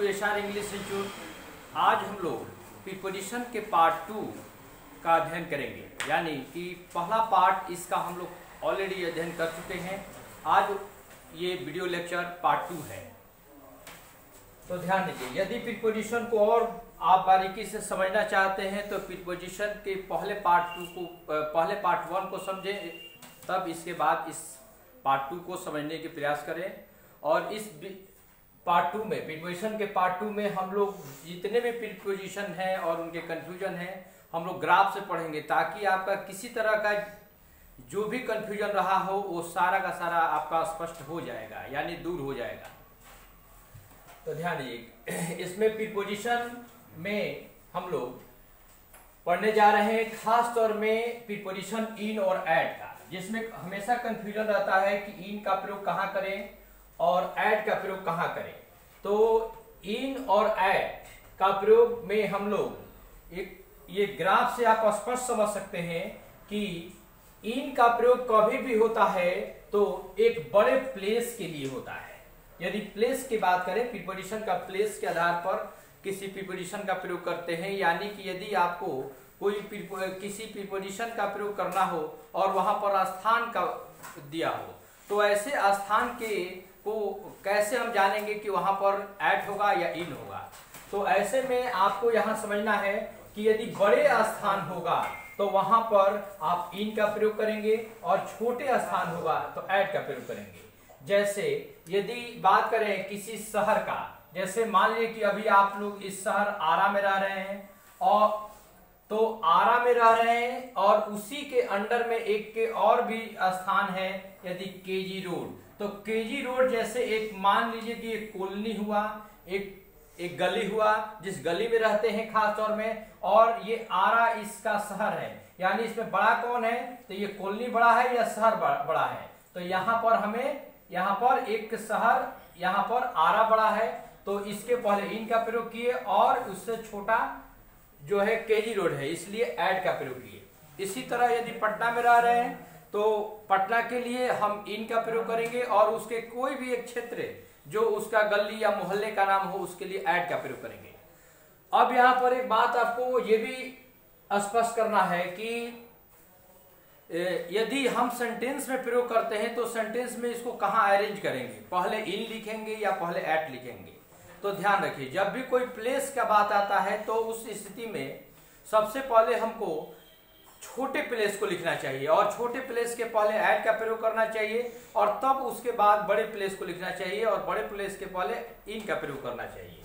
SR English institute. आज हम लोग प्रीपोजिशन के पार्ट 2 का अध्ययन करेंगे, यानी कि पहला पार्ट इसका हम लोग ऑलरेडी अध्ययन कर चुके हैं। आज ये वीडियो लेक्चर पार्ट 2 है। तो ध्यान दीजिए, यदि प्रीपोजिशन को और आप बारीकी से समझना चाहते हैं तो प्रीपोजिशन के पहले पार्ट 1 को समझें, तब इसके बाद इस पार्ट 2 को समझने के प्रयास करें। और इस पार्ट 2 में, प्रीपोजिशन के पार्ट 2 में हम लोग जितने भी प्रीपोजिशन हैं और उनके कंफ्यूजन हैं हम लोग ग्राफ से पढ़ेंगे, ताकि आपका किसी तरह का जो भी कंफ्यूजन रहा हो वो सारा का सारा आपका स्पष्ट हो जाएगा, यानी दूर हो जाएगा। तो ध्यान दीजिए, इसमें प्रीपोजिशन में हम लोग पढ़ने जा रहे हैं खास तौर में प्रीपोजिशन इन और ऐड का, जिसमें हमेशा कंफ्यूजन रहता है कि इन का प्रयोग कहाँ करें और ऐड का प्रयोग कहाँ करें। तो इन और ऐड का प्रयोग में हम लोग ये ग्राफ से आप स्पष्ट समझ सकते हैं कि इन का प्रयोग कभी भी होता है तो एक बड़े प्लेस के लिए होता है। यदि प्लेस की बात करें, प्रीपोजिशन का प्लेस के आधार पर किसी प्रीपोजिशन का प्रयोग करते हैं, यानी कि यदि आपको किसी प्रीपोजिशन का प्रयोग करना हो और वहां पर स्थान का दिया हो, तो ऐसे स्थान को कैसे हम जानेंगे कि वहां पर ऐड होगा या इन होगा। तो ऐसे में आपको यहां समझना है कि यदि बड़े स्थान होगा तो वहां पर आप इन का प्रयोग करेंगे और छोटे स्थान होगा तो ऐड का प्रयोग करेंगे। जैसे यदि बात करें किसी शहर का, जैसे मान लीजिए कि अभी आप लोग इस शहर आरा में रह रहे हैं और तो आरा में रह रहे हैं और उसी के अंडर में एक के और भी स्थान है, यदि केजी रोड, तो केजी रोड जैसे एक मान लीजिए कि एक कॉलोनी हुआ, एक गली हुआ जिस गली में रहते हैं खास तौर में, और ये आरा इसका शहर है, यानी इसमें बड़ा कौन है, तो ये कॉलोनी बड़ा है या शहर बड़ा है। तो यहाँ पर एक शहर, यहाँ पर आरा बड़ा है, तो इसके पहले इन का प्रयोग किए और उससे छोटा जो है केजी रोड है, इसलिए ऐड का प्रयोग किए। इसी तरह यदि पटना में रह रहे हैं तो पटना के लिए हम इन का प्रयोग करेंगे और उसके कोई भी एक क्षेत्र जो उसका गली या मोहल्ले का नाम हो उसके लिए ऐड का प्रयोग करेंगे। अब यहाँ पर एक बात आपको ये भी स्पष्ट करना है कि यदि हम सेंटेंस में प्रयोग करते हैं तो सेंटेंस में इसको कहाँ अरेंज करेंगे, पहले इन लिखेंगे या पहले ऐड लिखेंगे। तो ध्यान रखिए, जब भी कोई प्लेस का बात आता है तो उस स्थिति में सबसे पहले हमको छोटे प्लेस को लिखना चाहिए और छोटे प्लेस के पहले ऐड का प्रयोग करना चाहिए, और तब उसके बाद बड़े प्लेस को लिखना चाहिए और बड़े प्लेस के पहले इन का प्रयोग करना चाहिए।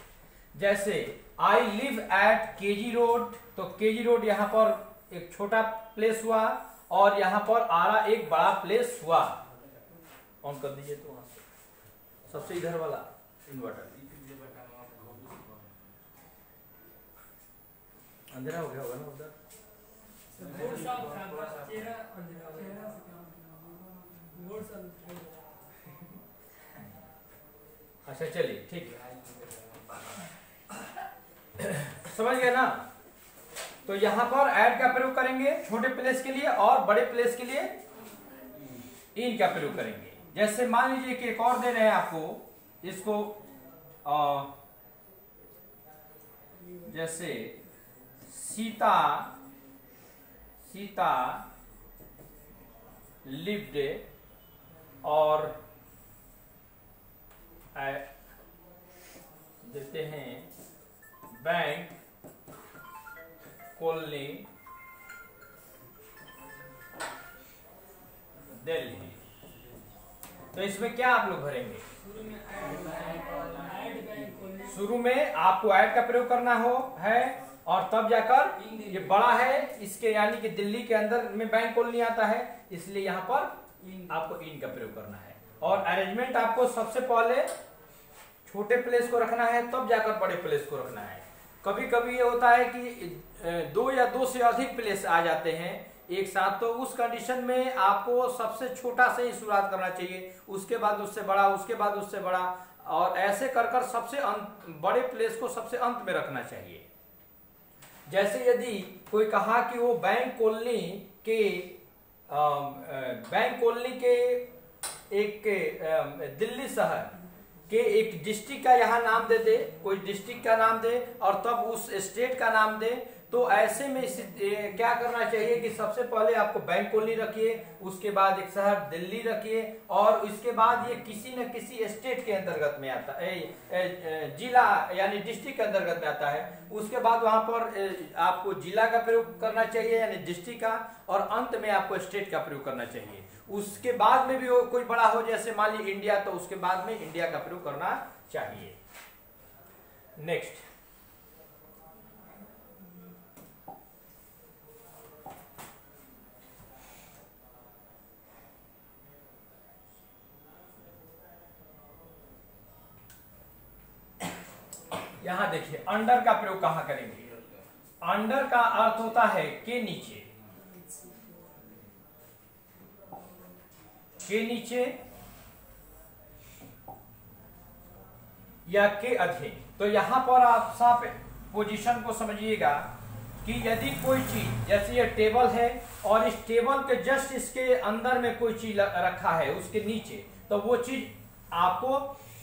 जैसे I live at KG road, तो केजी रोड यहाँ पर एक छोटा प्लेस हुआ और यहाँ पर आरा एक बड़ा प्लेस हुआ। ऑन कर दीजिए तो वहां से सबसे इधर वाला इन्वर्टर अंधेरा हो गया होगा ना उधर। अच्छा चलिए ठीक है, समझ गए ना। तो यहां पर ऐड का प्रयोग करेंगे छोटे प्लेस के लिए और बड़े प्लेस के लिए इन का प्रयोग करेंगे। जैसे मान लीजिए कि एक और दे रहे हैं आपको, इसको जैसे सीता लिव्ड और देते हैं बैंक कॉलोनी दिल्ली। तो इसमें क्या आप लोग भरेंगे, शुरू में आपको ऐड का प्रयोग करना है और तब जाकर ये बड़ा है इसके, यानी कि दिल्ली के अंदर में बैंक कॉलोनी आता है, इसलिए यहाँ पर आपको इन का प्रयोग करना है। और अरेंजमेंट आपको सबसे पहले छोटे प्लेस को रखना है तब जाकर बड़े प्लेस को रखना है। कभी कभी ये होता है कि 2 या 2 से अधिक प्लेस आ जाते हैं एक साथ, तो उस कंडीशन में आपको सबसे छोटा से ही शुरुआत करना चाहिए, उसके बाद उससे बड़ा, उसके बाद उससे बड़ा, और ऐसे कर सबसे बड़े प्लेस को सबसे अंत में रखना चाहिए। जैसे यदि कोई कहा कि वो बैंक कॉलोनी के एक दिल्ली शहर कि एक डिस्ट्रिक्ट का यहाँ नाम दे दे, कोई डिस्ट्रिक्ट का नाम दे और तब उस स्टेट का नाम दे, तो ऐसे में क्या करना चाहिए कि सबसे पहले आपको बैंक कॉलोनी रखिए, उसके बाद एक शहर दिल्ली रखिए और इसके बाद ये किसी न किसी स्टेट के अंतर्गत में आता है, जिला यानी डिस्ट्रिक्ट के अंतर्गत में आता है। उसके बाद वहां पर आपको जिला का प्रयोग करना चाहिए यानी डिस्ट्रिक्ट का, और अंत में आपको स्टेट का प्रयोग करना चाहिए। उसके बाद में भी वो कोई बड़ा हो, जैसे मान ली इंडिया, तो उसके बाद में इंडिया का प्रयोग करना चाहिए। नेक्स्ट, यहां देखिए अंडर का प्रयोग कहां करेंगे। अंडर का अर्थ होता है के नीचे, के नीचे या के अधीन। तो यहां पर आप साफ पोजीशन को समझिएगा कि यदि कोई चीज, जैसे ये टेबल है और इस टेबल के जस्ट इसके अंदर में कोई चीज रखा है उसके नीचे, तो वो चीज आपको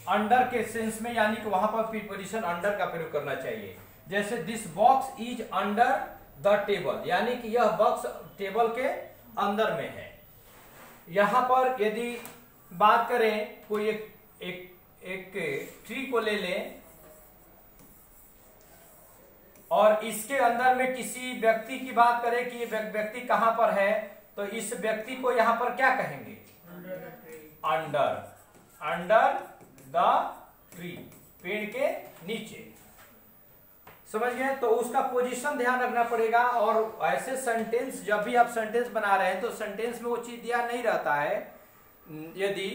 अंडर के सेंस में यानी कि वहां पर प्रीपोजिशन अंडर का प्रयोग करना चाहिए। जैसे this box is under the table, यानी कि यह बॉक्स टेबल के अंदर में है। यहां पर यदि बात करें, कोई एक ट्री को ले लें और इसके अंदर में किसी व्यक्ति की बात करें कि ये व्यक्ति कहां पर है, तो इस व्यक्ति को यहां पर क्या कहेंगे, अंडर, अंडर द ट्री, पेड़ के नीचे। समझ गए? तो उसका पोजीशन ध्यान रखना पड़ेगा। और ऐसे सेंटेंस, जब भी आप सेंटेंस बना रहे हैं तो सेंटेंस में वो चीज दिया नहीं रहता है। यदि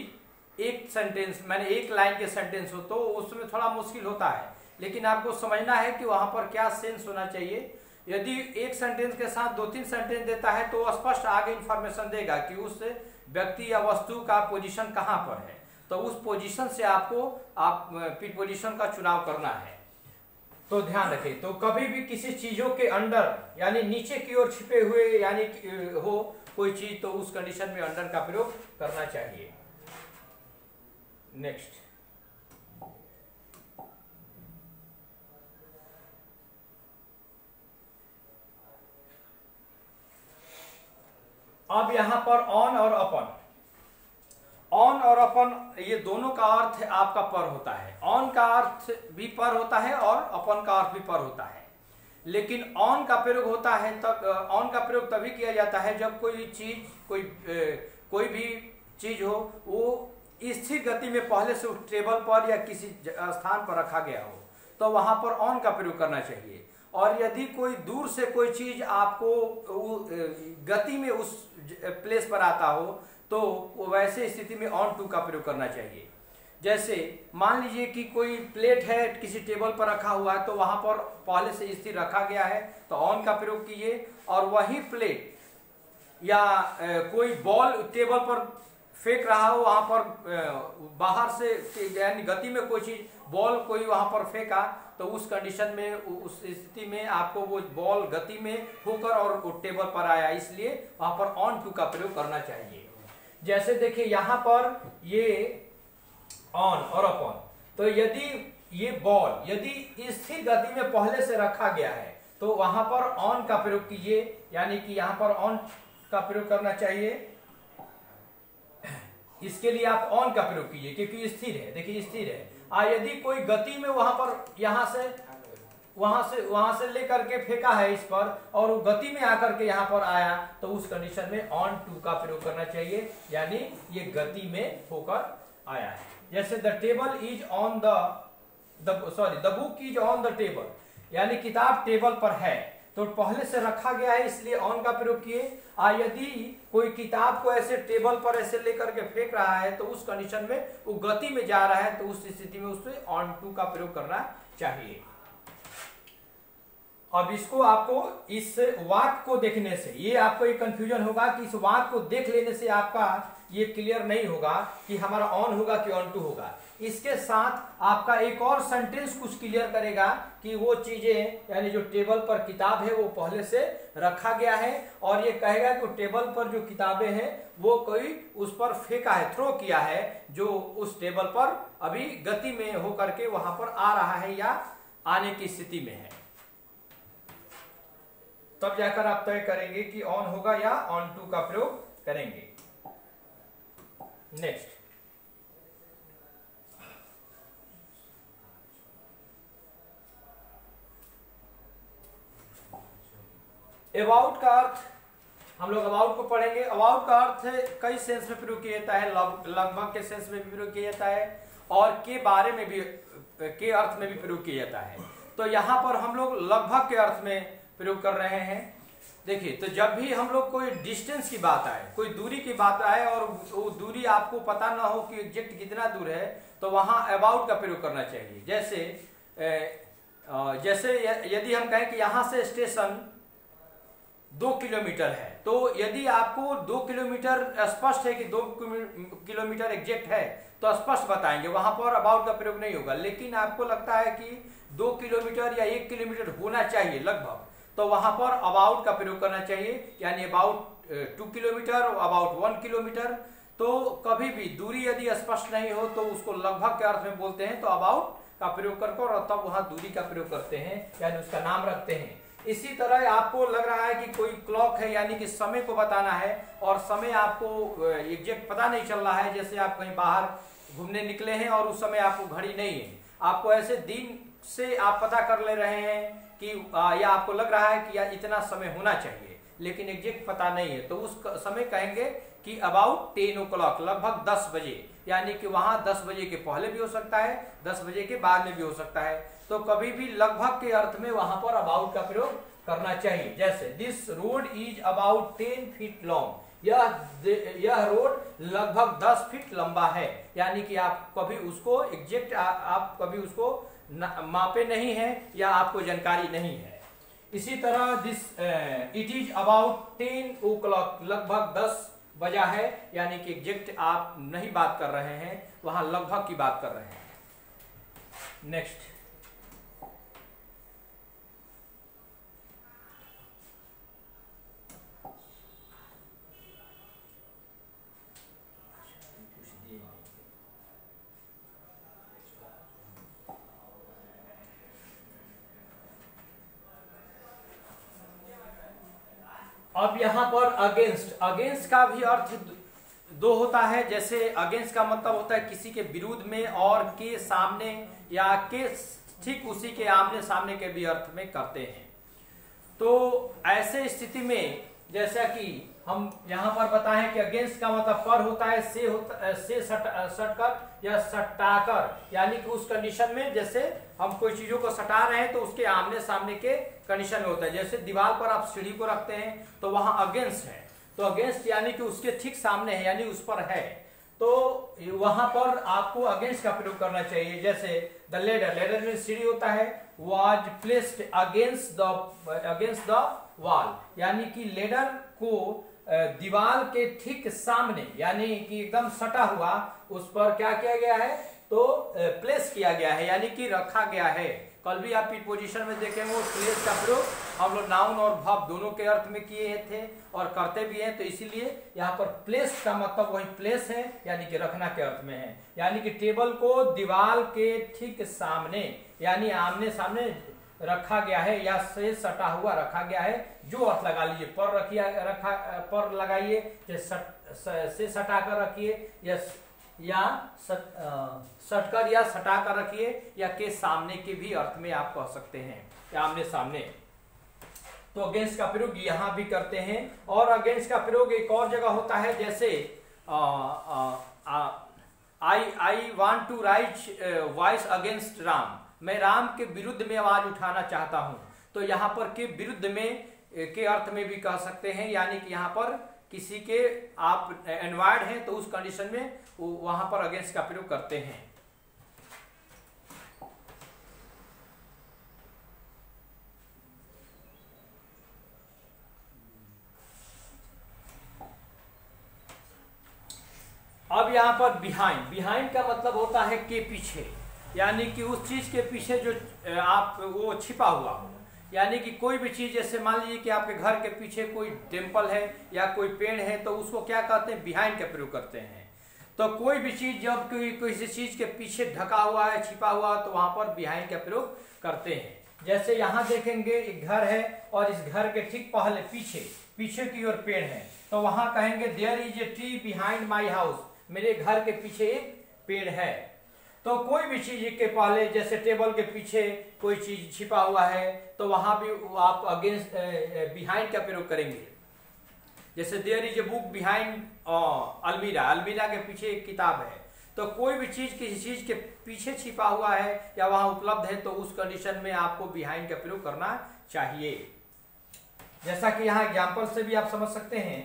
एक सेंटेंस मैंने एक लाइन के सेंटेंस हो तो उसमें थोड़ा मुश्किल होता है, लेकिन आपको समझना है कि वहां पर क्या सेंस होना चाहिए। यदि एक सेंटेंस के साथ 2-3 सेंटेंस देता है तो स्पष्ट आगे इंफॉर्मेशन देगा कि उस व्यक्ति या वस्तु का पोजीशन कहां पर है, तो उस पोजीशन से आपको प्रीपोजिशन का चुनाव करना है। तो ध्यान रखें, तो कभी भी किसी चीजों के अंडर यानी नीचे की ओर छिपे हुए यानी हो कोई चीज, तो उस कंडीशन में अंडर का प्रयोग करना चाहिए। नेक्स्ट, अब यहां पर ऑन और अपन, ऑन और अपन ये दोनों का अर्थ आपका पर होता है। ऑन का अर्थ भी पर होता है और अपन का अर्थ भी पर होता है, लेकिन ऑन का प्रयोग होता है तब, ऑन का प्रयोग तभी किया जाता है जब कोई चीज, कोई भी चीज हो वो स्थिर गति में पहले से उस टेबल पर या किसी स्थान पर रखा गया हो, तो वहां पर ऑन का प्रयोग करना चाहिए। और यदि कोई दूर से कोई चीज आपको गति में उस प्लेस पर आता हो, तो वैसे स्थिति में ऑन टू का प्रयोग करना चाहिए। जैसे मान लीजिए कि कोई प्लेट है किसी टेबल पर रखा हुआ है, तो वहां पर पहले से स्थिर रखा गया है, तो ऑन का प्रयोग कीजिए। और वही प्लेट या कोई बॉल टेबल पर फेंक रहा हो, वहां पर बाहर से यानी गति में कोई चीज बॉल कोई वहां पर फेंका, तो उस कंडीशन में, उस स्थिति में आपको वो बॉल गति में होकर और वो टेबल पर आया, इसलिए वहां पर ऑन टू का प्रयोग करना चाहिए। जैसे देखिए यहां पर ये ऑन और अपॉन, तो यदि ये बॉल यदि स्थिर गति में पहले से रखा गया है, तो वहां पर ऑन का प्रयोग कीजिए, यानी कि यहां पर ऑन का प्रयोग करना चाहिए। इसके लिए आप ऑन का प्रयोग कीजिए क्योंकि स्थिर है, देखिए स्थिर है। यदि कोई गति में वहां पर वहां से लेकर के फेंका है इस पर और वो गति में आकर के यहाँ पर आया, तो उस कंडीशन में ऑन टू का प्रयोग करना चाहिए, यानी ये गति में होकर आया है। जैसे the table is on the book is on the table, यानी किताब टेबल पर है, तो पहले से रखा गया है इसलिए ऑन का प्रयोग किए। यदि कोई किताब को ऐसे टेबल पर ऐसे लेकर के फेंक रहा है, तो उस कंडीशन में वो गति में जा रहा है, तो उस स्थिति में उससे ऑन टू का प्रयोग करना चाहिए। अब इसको आपको इस वाक्य को देखने से ये आपको एक कंफ्यूजन होगा कि इस वाक्य को देख लेने से आपका ये क्लियर नहीं होगा कि हमारा ऑन होगा कि ऑन टू होगा। इसके साथ आपका एक और सेंटेंस कुछ क्लियर करेगा कि वो चीजें यानी जो टेबल पर किताब है वो पहले से रखा गया है, और ये कहेगा कि टेबल पर जो किताबें हैं वो कोई उस पर फेंका है, थ्रो किया है, जो उस टेबल पर अभी गति में होकर के वहां पर आ रहा है या आने की स्थिति में है। तब जाकर आप तय करेंगे कि ऑन होगा या ऑन टू का प्रयोग करेंगे। नेक्स्ट, अबाउट का अर्थ हम लोग अबाउट को पढ़ेंगे। अबाउट का अर्थ कई सेंस में प्रयोग किया जाता है, लगभग के सेंस में भी प्रयोग किया जाता है और के बारे में भी के अर्थ में भी प्रयोग किया जाता है। तो यहां पर हम लोग लगभग के अर्थ में प्रयोग कर रहे हैं। देखिए, तो जब भी हम लोग कोई डिस्टेंस की बात आए, कोई दूरी की बात आए और वो दूरी आपको पता ना हो कि एग्जैक्ट कितना दूर है, तो वहां अबाउट का प्रयोग करना चाहिए। जैसे यदि हम कहें कि यहां से स्टेशन 2 किलोमीटर है, तो यदि आपको 2 किलोमीटर स्पष्ट है कि 2 किलोमीटर एग्जैक्ट है तो स्पष्ट बताएंगे, वहां पर अबाउट का प्रयोग नहीं होगा। लेकिन आपको लगता है कि 2 किलोमीटर या 1 किलोमीटर होना चाहिए लगभग, तो वहां पर अबाउट का प्रयोग करना चाहिए, यानी अबाउट 2 किलोमीटर, अबाउट 1 किलोमीटर। तो कभी भी दूरी यदि स्पष्ट नहीं हो तो उसको लगभग के अर्थ में बोलते हैं, तो अबाउट का प्रयोग करके और तब वहां दूरी का प्रयोग करते हैं, यानी उसका नाम रखते हैं। इसी तरह आपको लग रहा है कि कोई क्लॉक है, यानी कि समय को बताना है और समय आपको एग्जैक्ट पता नहीं चल रहा है। जैसे आप कहीं बाहर घूमने निकले हैं और उस समय आपको घड़ी नहीं है, आपको ऐसे दिन से आप पता कर ले रहे हैं कि या आपको लग रहा है कि या इतना समय होना चाहिए, लेकिन एग्जैक्ट पता नहीं है, तो उस समय कहेंगे कि अबाउट 10 o'clock, लगभग 10 बजे, यानी कि वहां 10 बजे के पहले भी हो सकता है, 10 बजे के बाद में भी हो सकता है। तो कभी भी लगभग के अर्थ में वहां पर अबाउट का प्रयोग करना चाहिए। जैसे this road is about 10 feet long, यह रोड लगभग 10 फीट लंबा है, यानी कि आप कभी उसको एग्जैक्ट आप कभी उसको मापे नहीं है या आपको जानकारी नहीं है। इसी तरह this it is about 10 o'clock, लगभग 10 बजा है, यानी कि एग्जैक्ट आप नहीं बात कर रहे हैं, वहां लगभग की बात कर रहे हैं। नेक्स्ट, अब यहां पर अगेंस्ट का भी अर्थ दो होता है। जैसे अगेंस्ट का मतलब होता है किसी के विरुद्ध में, और के सामने या के ठीक उसी के आमने सामने के भी अर्थ में करते हैं। तो ऐसे स्थिति में जैसा कि हम यहां पर बताएं कि अगेंस्ट का मतलब पर होता है, से सटकर या सटाकर, यानी कि उस कंडीशन में जैसे हम कोई चीजों को सटा रहे हैं तो उसके आमने सामने के कंडीशन में होता है। जैसे दीवार पर आप सीढ़ी को रखते हैं तो वहां अगेंस्ट है, तो अगेंस्ट यानी कि उसके ठीक सामने है, यानी उस पर है, तो वहां पर आपको अगेंस्ट का प्रयोग करना चाहिए। जैसे द लेडर में सीढ़ी होता है, was placed against the wall, यानी कि लेडर को दीवार के ठीक सामने, यानी कि एकदम सटा हुआ, उस पर क्या किया गया है, तो प्लेस किया गया है, यानी कि रखा गया है। कल भी आप पोजीशन में देखेंगे वो प्लेस का प्रयोग हम लोग नाउन और वर्ब दोनों के अर्थ में किए थे और करते भी हैं, तो इसीलिए यहाँ पर प्लेस का मतलब वही प्लेस है, यानी कि रखना के अर्थ में है। यानी कि टेबल को दीवार के ठीक सामने, यानी आमने सामने रखा गया है या से सटा हुआ रखा गया है, जो अर्थ लगा लीजिए, पर रखिए, पर लगाइए, से सटा कर रखिए या सटकर या सटा कर रखिए, या के सामने के भी अर्थ में आप कह सकते हैं, या आमने सामने। तो अगेंस्ट का प्रयोग यहां भी करते हैं। और अगेंस्ट का प्रयोग एक और जगह होता है, जैसे I want to raise voice against Ram, मैं राम के विरुद्ध में आवाज उठाना चाहता हूं, तो यहां पर के विरुद्ध में के अर्थ में भी कह सकते हैं, यानी कि यहां पर किसी के आप एनवायर्ड हैं तो उस कंडीशन में वहां पर अगेंस्ट का प्रयोग करते हैं। अब यहाँ पर बिहाइंड, बिहाइंड का मतलब होता है के पीछे, यानी कि उस चीज के पीछे जो आप वो छिपा हुआ हो। यानी कि कोई भी चीज, जैसे मान लीजिए कि आपके घर के पीछे कोई टेम्पल है या कोई पेड़ है, तो उसको क्या कहते हैं, बिहाइंड का प्रयोग करते हैं। तो कोई भी चीज जब किसी चीज के पीछे ढका हुआ है, छिपा हुआ, तो वहां पर बिहाइंड का प्रयोग करते हैं। जैसे यहाँ देखेंगे एक घर है और इस घर के ठीक पहले पीछे की ओर पेड़ है, तो वहां कहेंगे there is a tree behind my house, मेरे घर के पीछे एक पेड़ है। तो कोई भी चीज के पहले, जैसे टेबल के पीछे कोई चीज छिपा हुआ है, तो वहां भी आप अगेंस्ट बिहाइंड का प्रयोग करेंगे। जैसे there is a book behind almirah, अलमीरा के पीछे एक किताब है। तो कोई भी चीज किसी चीज के पीछे छिपा हुआ है या वहां उपलब्ध है, तो उस कंडीशन में आपको बिहाइंड का प्रयोग करना चाहिए। जैसा कि यहाँ एग्जाम्पल से भी आप समझ सकते हैं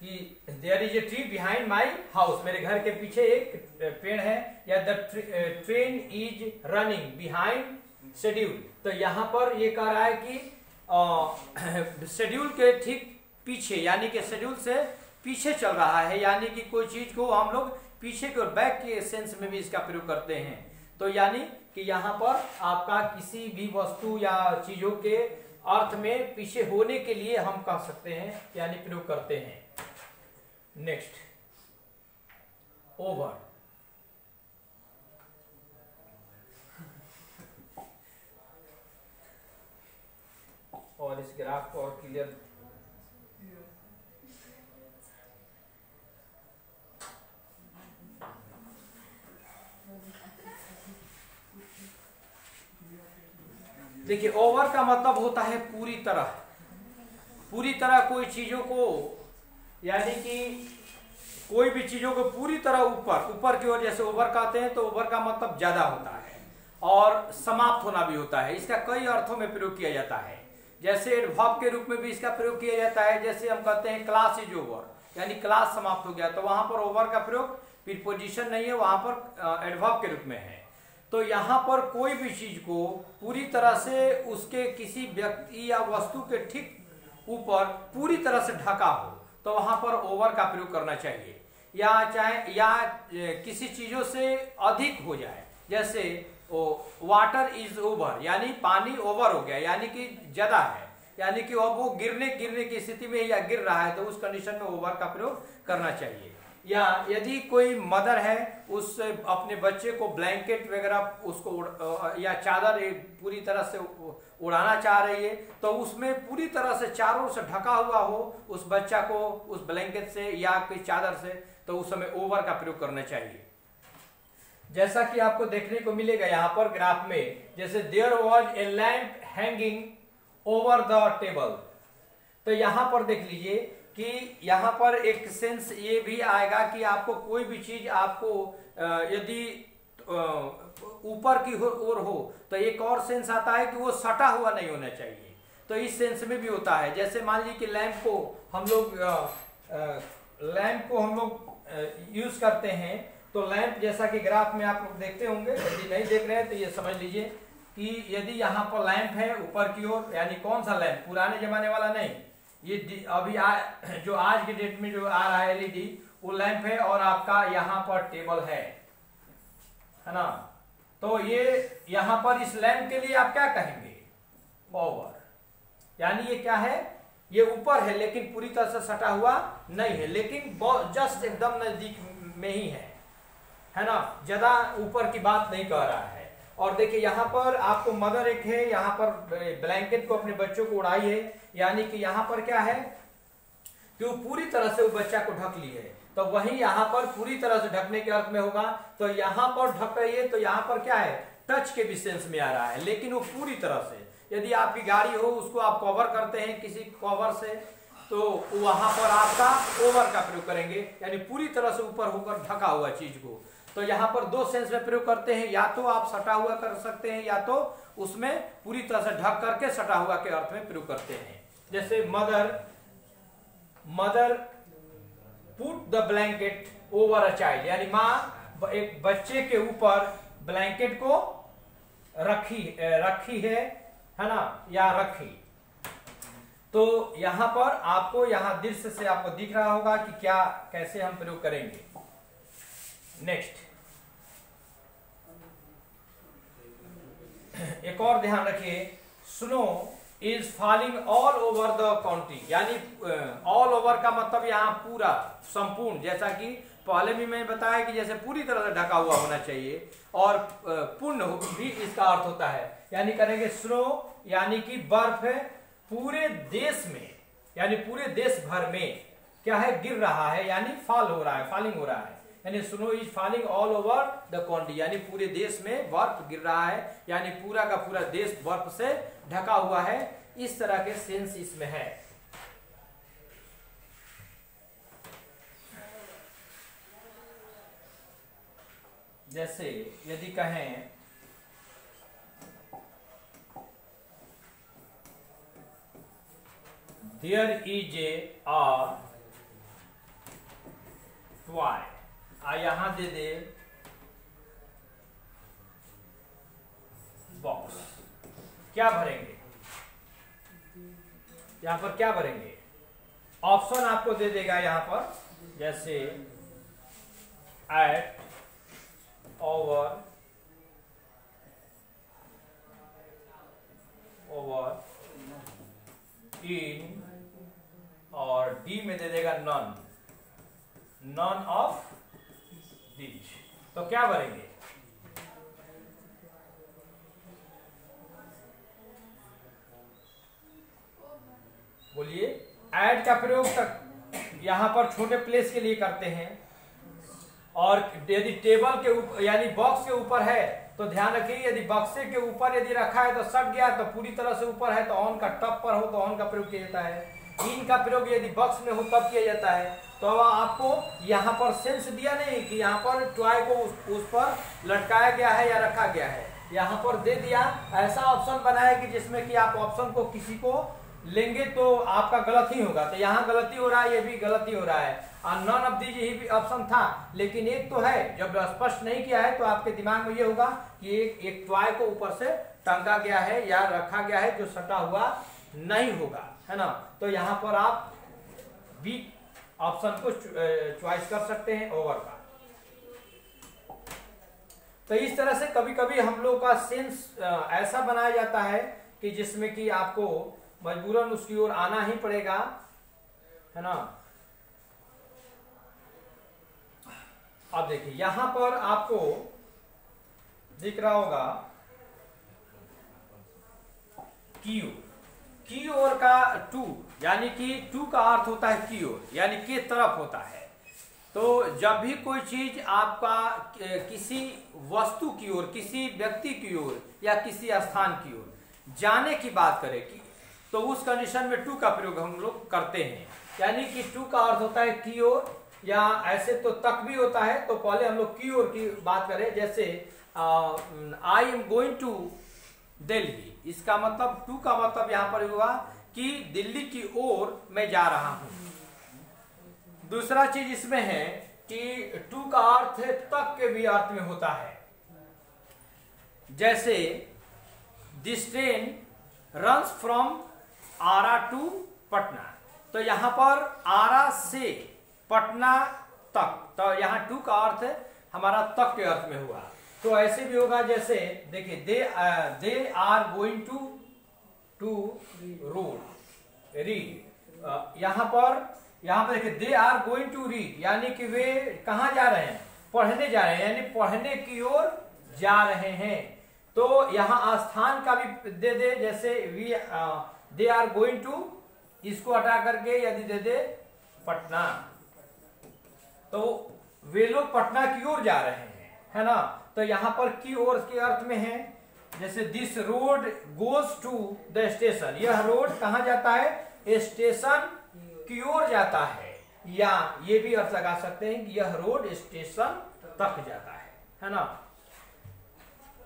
कि there is a tree behind my house, मेरे घर के पीछे एक पेड़ है, या the train is running behind schedule. तो यहाँ पर ये कह रहा है कि शेड्यूल के ठीक पीछे, यानी कि शेड्यूल से पीछे चल रहा है, यानी कि कोई चीज को हम लोग पीछे के और बैक के सेंस में भी इसका प्रयोग करते हैं। तो यानी कि यहाँ पर आपका किसी भी वस्तु या चीजों के अर्थ में पीछे होने के लिए हम कह सकते हैं, यानी प्रयोग करते हैं। Next, over. और इस ग्राफ को और क्लियर देखिए, ओवर का मतलब होता है पूरी तरह कोई चीजों को, यानी कि कोई भी चीजों को पूरी तरह ऊपर की ओर, जैसे ओवर कहते हैं, तो ओवर का मतलब ज्यादा होता है और समाप्त होना भी होता है। इसका कई अर्थों में प्रयोग किया जाता है। जैसे एडवर्ब के रूप में भी इसका प्रयोग किया जाता है। जैसे हम कहते हैं क्लास इज ओवर, यानी क्लास समाप्त हो गया, तो वहां पर ओवर का प्रयोग प्रीपोजिशन नहीं है, वहां पर एडवर्ब के रूप में है। तो यहाँ पर कोई भी चीज को पूरी तरह से उसके किसी व्यक्ति या वस्तु के ठीक ऊपर पूरी तरह से ढका हो, तो वहां पर ओवर का प्रयोग करना चाहिए। या किसी चीजों से अधिक हो जाए, जैसे वाटर इज ओवर, यानी पानी ओवर हो गया, यानी कि ज्यादा है, यानी कि अब वो गिरने की स्थिति में या गिर रहा है, तो उस कंडीशन में ओवर का प्रयोग करना चाहिए। या यदि कोई मदर है, उस अपने बच्चे को ब्लैंकेट वगैरह उसको या चादर पूरी तरह से उड़ाना चाह रही है, तो उसमें पूरी तरह से चारों से ढका हुआ हो उस बच्चा को उस ब्लैंकेट से या कोई चादर से, तो उस समय ओवर का प्रयोग करना चाहिए। जैसा कि आपको देखने को मिलेगा यहाँ पर ग्राफ में, जैसे there was a lamp hanging over the table. तो यहाँ पर देख लीजिए कि यहाँ पर एक सेंस ये भी आएगा कि आपको कोई भी चीज आपको यदि ऊपर की ओर हो, तो एक और सेंस आता है कि वो सटा हुआ नहीं होना चाहिए। तो इस सेंस में भी होता है। जैसे मान लीजिए कि लैंप को हम लोग यूज करते हैं, तो लैंप जैसा कि ग्राफ में आप लोग देखते होंगे, यदि नहीं देख रहे हैं तो ये समझ लीजिए कि यदि यहाँ पर लैंप है ऊपर की ओर, यानी कौन सा लैंप, पुराने जमाने वाला नहीं, ये अभी जो आज के डेट में जो आ रहा है एलईडी, वो लैंप है, और आपका यहाँ पर टेबल है ना। तो ये यहाँ पर इस लैंप के लिए आप क्या कहेंगे, ओवर, यानी ये क्या है, ये ऊपर है लेकिन पूरी तरह से सटा हुआ नहीं है, लेकिन जस्ट एकदम नजदीक में ही है ना, ज्यादा ऊपर की बात नहीं कर रहा है। और देखिए यहाँ पर आपको मदर एक है, यहाँ पर ब्लैंकेट को अपने बच्चों को उड़ाई है, यानी कि यहाँ पर क्या है कि वो पूरी तरह से वो बच्चा को ढक ली है। तो वही यहाँ पर पूरी तरह से ढकने के अर्थ में होगा। तो यहाँ पर ढक रही है, तो यहाँ पर क्या है, टच के भी सेंस में आ रहा है, लेकिन वो पूरी तरह से। यदि आपकी गाड़ी हो, उसको आप कवर करते हैं किसी कवर से, तो वहां पर आपका ओवर का प्रयोग करेंगे, यानी पूरी तरह से ऊपर होकर ढका हुआ चीज को। तो यहाँ पर दो सेंस में प्रयोग करते हैं, या तो आप सटा हुआ कर सकते हैं, या तो उसमें पूरी तरह से ढक करके सटा हुआ के अर्थ में प्रयोग करते हैं। जैसे mother put the blanket over a child, यानी माँ एक बच्चे के ऊपर ब्लैंकेट को रखी है ना, या रखी। तो यहां पर आपको यहां दृश्य से आपको दिख रहा होगा कि क्या कैसे हम प्रयोग करेंगे। नेक्स्ट एक और ध्यान रखिए, snow is falling all over the country, यानी ऑल ओवर का मतलब यहाँ पूरा संपूर्ण, जैसा कि पहले भी मैंने बताया कि जैसे पूरी तरह से ढका हुआ होना चाहिए, और पूर्ण भी इसका अर्थ होता है। यानी करेंगे स्नो यानी कि बर्फ पूरे देश में, यानी पूरे देश भर में क्या है, गिर रहा है, यानी फॉल हो रहा है, फॉलिंग हो रहा है। यानी snow is falling all over the country, यानी पूरे देश में बर्फ गिर रहा है, यानी पूरा का पूरा देश बर्फ से ढका हुआ है। इस तरह के सेंस इसमें है। जैसे यदि कहें देयर इज ए टॉय, यहां दे दे बॉक्स, क्या भरेंगे यहां पर, क्या भरेंगे? ऑप्शन आपको दे देगा यहां पर, जैसे एट, ओवर, ओवर, इन, और डी में दे देगा नॉन, नॉन ऑफ दीज। तो क्या भरेंगे? बोलिए। ऐड का प्रयोग तक यहां पर छोटे प्लेस के लिए करते हैं, और यदि टेबल के ऊपर यानी बॉक्स के ऊपर है तो ध्यान रखिए, यदि बक्से के ऊपर यदि रखा है तो सट गया, तो पूरी तरह से ऊपर है तो ऑन का टॉप पर हो तो ऑन का प्रयोग किया जाता है। इन का प्रयोग यदि बॉक्स में हो तब किया जाता है। तो अब आपको यहाँ पर सेंस दिया नहीं कि यहाँ पर टॉय को उस पर लटकाया गया है या रखा गया है, यहाँ पर दे दिया। ऐसा ऑप्शन बनाया कि जिसमें कि आप ऑप्शन को किसी को लेंगे तो आपका गलत ही होगा, तो यहाँ गलती हो रहा है, ये भी गलती हो रहा है, और नॉन ऑफ दीज यही भी ऑप्शन था, लेकिन एक तो है, जब स्पष्ट नहीं किया है तो आपके दिमाग में ये होगा कि एक टॉय को ऊपर से टंगा गया है या रखा गया है जो सटा हुआ नहीं होगा, है ना। तो यहाँ पर आप बी ऑप्शन को चॉइस कर सकते हैं, ओवर का। तो इस तरह से कभी कभी हम लोग का सेंस ऐसा बनाया जाता है कि जिसमें कि आपको मजबूरन उसकी ओर आना ही पड़ेगा, है ना। अब देखिए यहां पर आपको दिख रहा होगा की ओर, की ओर का टू, यानी कि टू का अर्थ होता है की ओर, यानी के तरफ होता है। तो जब भी कोई चीज आपका किसी वस्तु की ओर, किसी व्यक्ति की ओर या किसी स्थान की ओर जाने की बात करे कि तो उस कंडीशन में टू का प्रयोग हम लोग करते हैं। यानी कि टू का अर्थ होता है की ओर, या ऐसे तो तक भी होता है। तो पहले हम लोग की ओर की बात करें, जैसे I am going to Delhi, इसका मतलब टू का मतलब यहां पर हुआ कि दिल्ली की ओर मैं जा रहा हूं। दूसरा चीज इसमें है कि टू का अर्थ है तक के भी अर्थ में होता है। जैसे this train runs from Ara to Patna, तो यहां पर आरा से पटना तक, तो यहां टू का अर्थ हमारा तक के अर्थ में हुआ। तो ऐसे भी होगा, जैसे देखिए they are going to read, यहां पर देखिए they are going to read, यानी कि वे कहां जा रहे हैं, पढ़ने जा रहे हैं, यानी पढ़ने की ओर जा रहे हैं। तो यहां स्थान का भी दे दे, जैसे we they are going to, इसको हटा करके यदि दे दे पटना, तो वे लोग पटना की ओर जा रहे हैं, है ना। तो यहां पर की ओर के अर्थ में है, जैसे this road goes to the station, यह रोड कहां जाता है, स्टेशन की ओर जाता है, या ये भी अर्थ लगा सकते हैं कि यह रोड स्टेशन तक जाता है ना।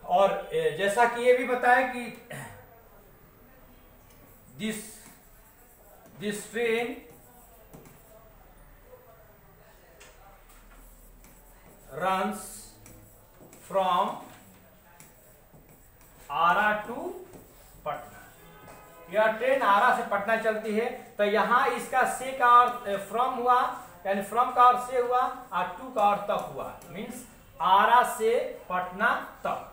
और जैसा कि ये भी बताया कि this train runs from Ara to Patna, यह ट्रेन आरा से पटना चलती है। तो यहाँ इसका से का अर्थ फ्रॉम हुआ, यानी फ्रॉम का अर्थ से हुआ और टू का अर्थ तक हुआ, मीन्स आरा से पटना तक।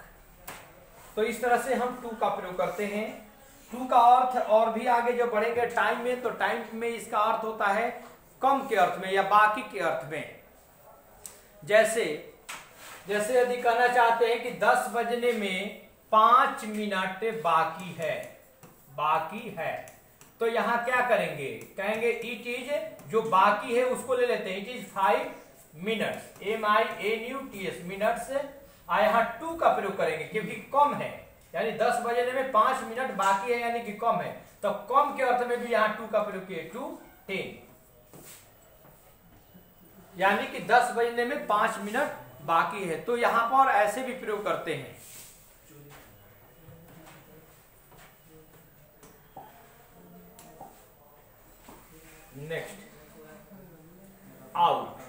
तो इस तरह से हम टू का प्रयोग करते हैं। टू का अर्थ और भी आगे जो बढ़ेंगे टाइम में, तो टाइम में इसका अर्थ होता है कम के अर्थ में या बाकी के अर्थ में। जैसे यदि कहना चाहते हैं कि 10 बजने में 5 मिनट बाकी है, तो यहां क्या करेंगे, कहेंगे इट इज, जो बाकी है उसको ले लेते हैं, it is 5 minutes, MINUTS minutes. यहाँ टू का प्रयोग करेंगे क्योंकि कम है, यानी 10 बजने में 5 मिनट बाकी है यानी कि कम है। तो कम के अर्थ में भी यहाँ टू का प्रयोग किए, 2 10, यानी कि 10 बजने में 5 मिनट बाकी है। तो यहां पर ऐसे भी प्रयोग करते हैं। Next, out.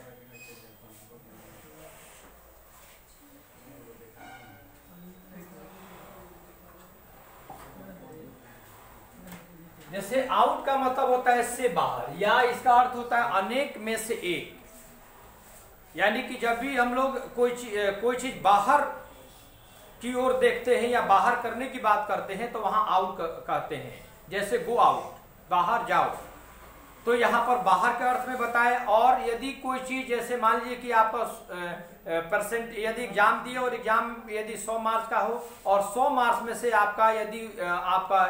जैसे आउट का मतलब होता है से बाहर, या इसका अर्थ होता है अनेक में से एक, यानी कि जब भी हम लोग कोई चीज बाहर की ओर देखते हैं या बाहर करने की बात करते हैं तो वहां आउट कहते हैं। जैसे गो आउट, बाहर जाओ, तो यहाँ पर बाहर के अर्थ में बताए। और यदि कोई चीज, जैसे मान लीजिए कि आप परसेंट यदि एग्जाम दिए और एग्जाम यदि 100 मार्क्स का हो और 100 मार्क्स में से आपका यदि आपका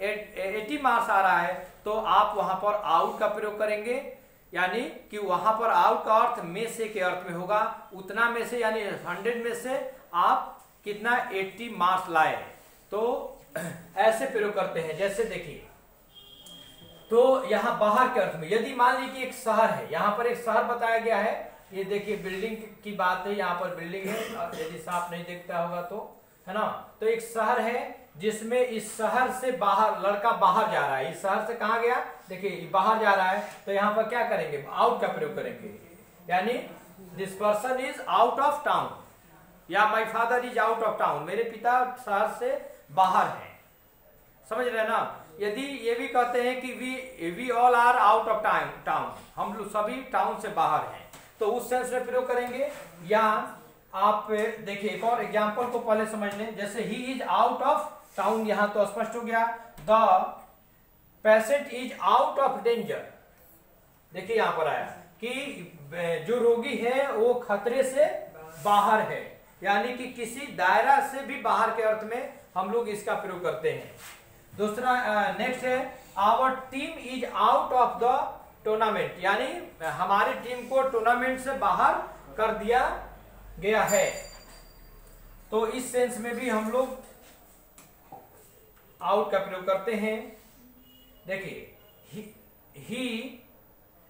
80 मार्क्स आ रहा है, तो आप वहां पर आउट का प्रयोग करेंगे, यानी कि वहां पर आउट का अर्थ में से के अर्थ में होगा, उतना में से, यानी 100 में से आप कितना 80 मार्क्स लाए। तो ऐसे प्रयोग करते हैं। जैसे देखिए, तो यहां बाहर के अर्थ में यदि मान लीजिए कि एक शहर है, यहां पर एक शहर बताया गया है, ये देखिए बिल्डिंग की बात है, यहाँ पर बिल्डिंग है, यदि साफ नहीं देखता होगा तो, है ना। तो एक शहर है जिसमें इस शहर से बाहर लड़का बाहर जा रहा है। इस शहर से कहाँ गया, देखिए बाहर जा रहा है, तो यहाँ पर क्या करेंगे, आउट का प्रयोग करेंगे, यानी this person is out of town, या my father is out of town, मेरे पिता शहर से बाहर हैं। समझ रहे हैं ना। यदि ये भी कहते हैं कि we all are out of town, हम लोग सभी टाउन से बाहर हैं, तो उस सेंस में प्रयोग करेंगे। या आप देखिए एक और एग्जाम्पल को पहले समझ लें। जैसे he is out of town, यहां तो स्पष्ट हो गया। The patient is out of danger, देखिए यहां पर आया कि जो रोगी है वो खतरे से बाहर है, यानी कि किसी दायरा से भी बाहर के अर्थ में हम लोग इसका प्रयोग करते हैं। दूसरा नेक्स्ट है, our team is out of the tournament, यानी हमारी टीम को टूर्नामेंट से बाहर कर दिया गया है। तो इस सेंस में भी हम लोग आउट का प्रयोग करते हैं। देखिए, ही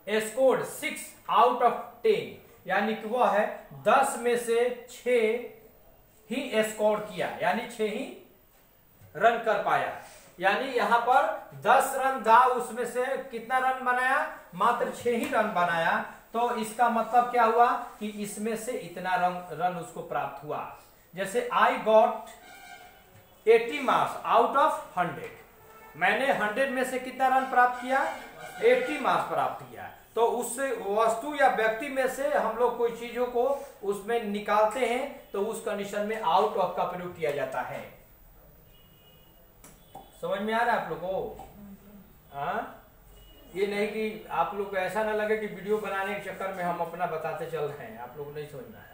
स्कोर्ड 6 आउट ऑफ 10, यानी कि वह है 10 में से 6 ही स्कोर किया, यानी 6 ही रन कर पाया। यानी यहां पर 10 रन था, उसमें से कितना रन बनाया, मात्र 6 ही रन बनाया। तो इसका मतलब क्या हुआ कि इसमें से इतना रन उसको प्राप्त हुआ। जैसे I got 80 marks out of 100, मैंने 100 में से कितना रन प्राप्त किया, 80 मार्क्स प्राप्त किया। तो उस वस्तु या व्यक्ति में से हम लोग कोई चीजों को उसमें निकालते हैं, तो उस कंडीशन में आउट ऑफ का प्रयोग किया जाता है। समझ में आ रहा है आप लोगों को? ये नहीं कि आप लोग को ऐसा ना लगे कि वीडियो बनाने के चक्कर में हम अपना बताते चल रहे हैं, आप लोग नहीं समझना है।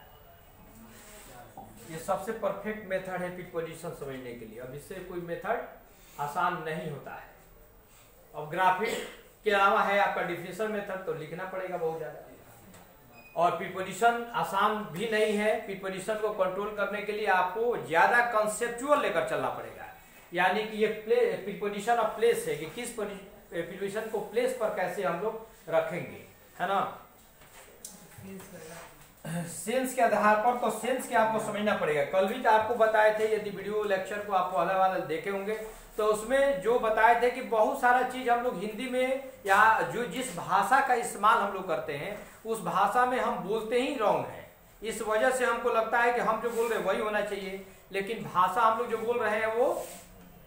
ये सबसे परफेक्ट मेथड है पिट पोजीशन समझने के लिए। अब इससे कोई मेथड आसान नहीं होता है। अब ग्राफिक के अलावा है आपका डिफिनेशन मेथड, तो लिखना पड़ेगा बहुत ज्यादा। और पिट पोजीशन आसान भी नहीं है। पिट पोजीशन को कंट्रोल करने के लिए आपको ज्यादा कंसेप्चुअल लेकर चलना पड़ेगा। यानी कि ये पिट पोजीशन ऑफ प्लेस है कि किस पोजीशन को प्लेस पर कैसे हम लोग रखेंगे, है ना। सेंस के आधार पर, तो सेंस के आपको समझना पड़ेगा। कल भी तो आपको बताए थे, यदि वीडियो लेक्चर को आप पहले वाला देखे होंगे तो उसमें जो बताए थे कि बहुत सारा चीज हम लोग हिंदी में या जो जिस भाषा का इस्तेमाल हम लोग करते हैं उस भाषा में हम बोलते ही रॉन्ग है। इस वजह से हमको लगता है कि हम जो बोल रहे हैं वही होना चाहिए, लेकिन भाषा हम लोग जो बोल रहे हैं वो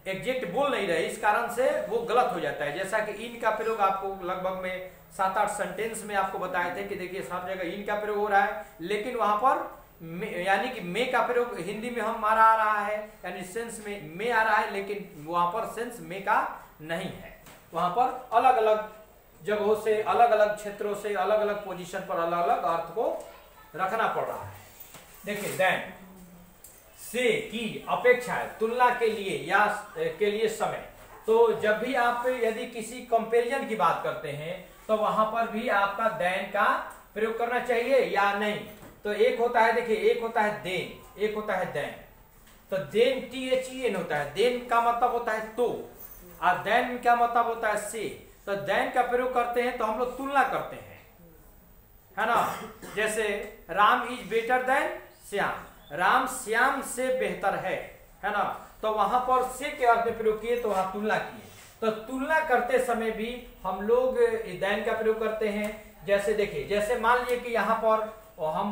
एग्जैक्ट बोल नहीं रहे, इस कारण से वो गलत हो जाता है। जैसा कि इन का प्रयोग आपको लगभग में 7-8 सेंटेंस में आपको बताए थे कि देखिए सब जगह इन का प्रयोग हो रहा है, लेकिन वहां पर यानी कि मे का प्रयोग हिंदी में हमारा आ रहा है, यानी सेंस में मे आ रहा है, लेकिन वहां पर सेंस मे का नहीं है। वहां पर अलग अलग जगहों से, अलग अलग क्षेत्रों से, अलग अलग पोजीशन पर अलग अलग अर्थ को रखना पड़ रहा है। देखिए देन से की अपेक्षा है, तुलना के लिए या के लिए समय। तो जब भी आप यदि किसी कंपैरिजन की बात करते हैं तो वहां पर भी आपका देन का प्रयोग करना चाहिए या नहीं। तो एक होता है, देखिए एक होता है देन, एक होता है देन। तो देन THEN होता है, देन का मतलब होता है तो, और देन का मतलब होता है से। तो देन का प्रयोग करते हैं तो हम लोग तुलना करते हैं, है ना। जैसे Ram is better than Shyam, Ram Shyam से बेहतर है ना। तो वहां पर से के अर्थ में प्रयोग किए तो वहां तुलना किए। तो तुलना करते समय भी हम लोग देन का प्रयोग करते हैं। जैसे देखिए, जैसे मान लीजिए कि यहाँ पर हम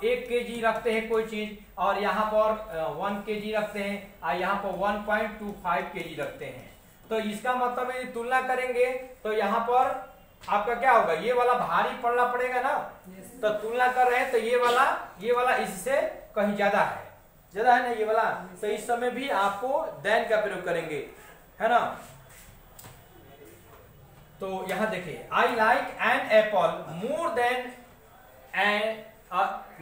1 kg रखते हैं कोई चीज, और यहाँ पर 1 kg रखते हैं, और यहाँ पर 1.25 kg रखते हैं। तो इसका मतलब यदि तुलना करेंगे तो यहाँ पर आपका क्या होगा, ये वाला भारी पड़ना पड़ेगा ना। तो तुलना कर रहे हैं तो ये वाला इससे कहीं ज्यादा है ना ये वाला। तो इस समय भी आपको देन का प्रयोग करेंगे, है ना। तो यहां देखिए, I like an apple more than an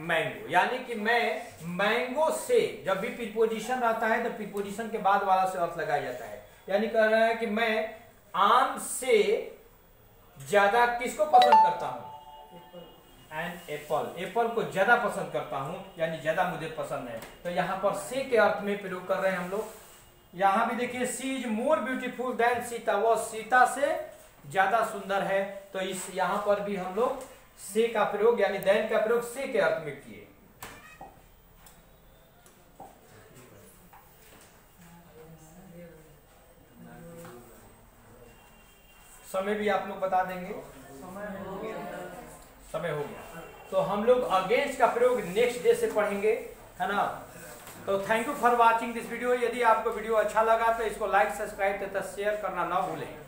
mango, यानी कि मैं मैंगो से, जब भी प्रीपोजिशन रहता है तो प्रीपोजिशन के बाद वाला से अर्थ लगाया जाता है। यानी कह रहा है कि मैं आम से ज्यादा किसको पसंद करता हूं, एन एप्पल, एप्पल को ज्यादा पसंद करता हूं, यानी ज्यादा मुझे पसंद है। तो यहाँ पर से के अर्थ में प्रयोग कर रहे हैं हम लोग। यहाँ भी देखिए, she is more beautiful than Sita, वो सीता से ज्यादा सुंदर है। तो इस यहाँ पर भी हम लोग से का प्रयोग यानी देन का प्रयोग से के अर्थ में किए। समय भी आप लोग बता देंगे, समय हो गया। तो हम लोग अगेंस्ट का प्रयोग नेक्स्ट डे से पढ़ेंगे, है ना। तो thank you for watching this video. यदि आपको वीडियो अच्छा लगा तो इसको लाइक, सब्सक्राइब तथा शेयर करना ना भूलें।